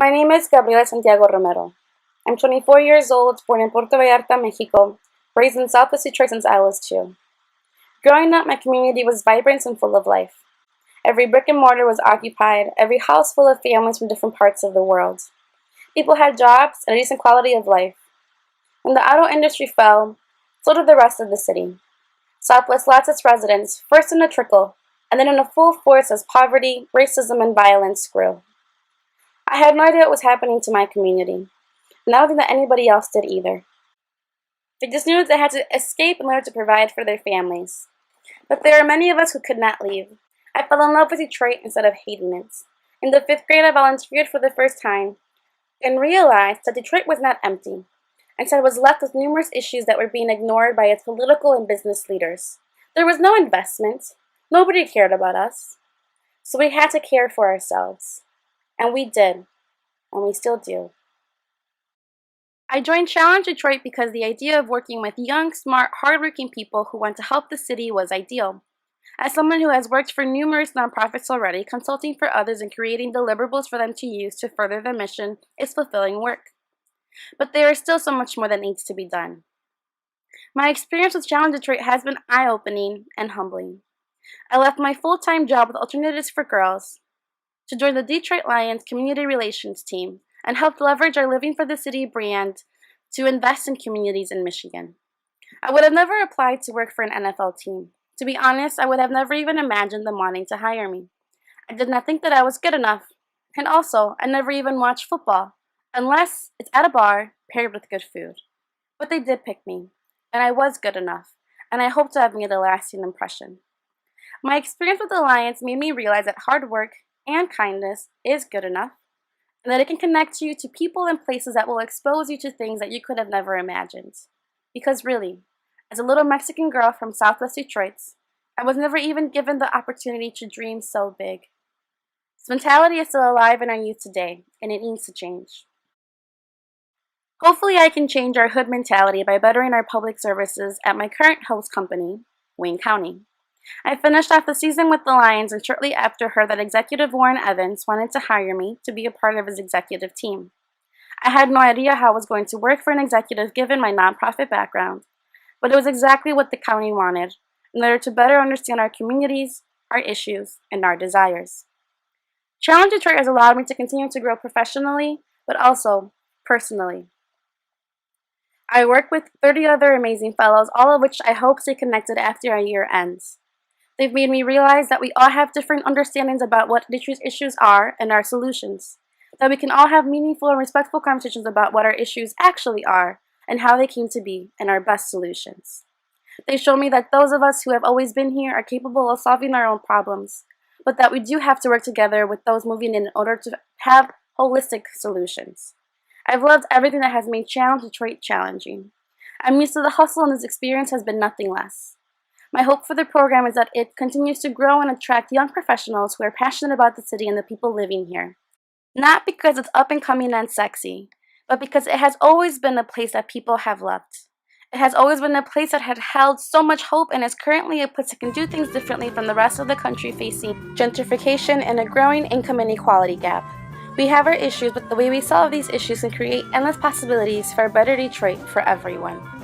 My name is Gabriela Santiago Romero. I'm 24 years old, born in Puerto Vallarta, Mexico, raised in Southwest Detroit since I was 2. Growing up, my community was vibrant and full of life. Every brick and mortar was occupied, every house full of families from different parts of the world. People had jobs and a decent quality of life. When the auto industry fell, so did the rest of the city. Southwest lost its residents, first in a trickle, and then in a full force as poverty, racism, and violence grew. I had no idea what was happening to my community, and I don't think that anybody else did either. They just knew they had to escape in order to provide for their families. But there are many of us who could not leave. I fell in love with Detroit instead of hating it. In the 5th grade, I volunteered for the first time and realized that Detroit was not empty. Instead, it was left with numerous issues that were being ignored by its political and business leaders. There was no investment. Nobody cared about us. So we had to care for ourselves. And we did. And we still do. I joined Challenge Detroit because the idea of working with young, smart, hardworking people who want to help the city was ideal. As someone who has worked for numerous nonprofits already, consulting for others and creating deliverables for them to use to further their mission is fulfilling work. But there is still so much more that needs to be done. My experience with Challenge Detroit has been eye-opening and humbling. I left my full-time job with Alternatives for Girls to join the Detroit Lions Community Relations team and helped leverage our Living for the City brand to invest in communities in Michigan. I would have never applied to work for an NFL team. To be honest, I would have never even imagined them wanting to hire me. I did not think that I was good enough, and also, I never even watched football, unless it's at a bar paired with good food. But they did pick me, and I was good enough, and I hope to have made a lasting impression. My experience with the Lions made me realize that hard work and kindness is good enough, and that it can connect you to people and places that will expose you to things that you could have never imagined. Because really, as a little Mexican girl from Southwest Detroit, I was never even given the opportunity to dream so big. This mentality is still alive in our youth today, and it needs to change. Hopefully I can change our hood mentality by bettering our public services at my current host company, Wayne County. I finished off the season with the Lions and shortly after heard that Executive Warren Evans wanted to hire me to be a part of his executive team. I had no idea how I was going to work for an executive given my nonprofit background, but it was exactly what the county wanted in order to better understand our communities, our issues, and our desires. Challenge Detroit has allowed me to continue to grow professionally, but also personally. I work with 30 other amazing fellows, all of which I hope stay connected after our year ends. They've made me realize that we all have different understandings about what Detroit's issues are and our solutions, that we can all have meaningful and respectful conversations about what our issues actually are and how they came to be and our best solutions. They show me that those of us who have always been here are capable of solving our own problems, but that we do have to work together with those moving in order to have holistic solutions. I've loved everything that has made Challenge Detroit challenging. I'm used to the hustle, and this experience has been nothing less. My hope for the program is that it continues to grow and attract young professionals who are passionate about the city and the people living here. Not because it's up and coming and sexy, but because it has always been a place that people have loved. It has always been a place that had held so much hope and is currently a place that can do things differently from the rest of the country facing gentrification and a growing income inequality gap. We have our issues, but the way we solve these issues can create endless possibilities for a better Detroit for everyone.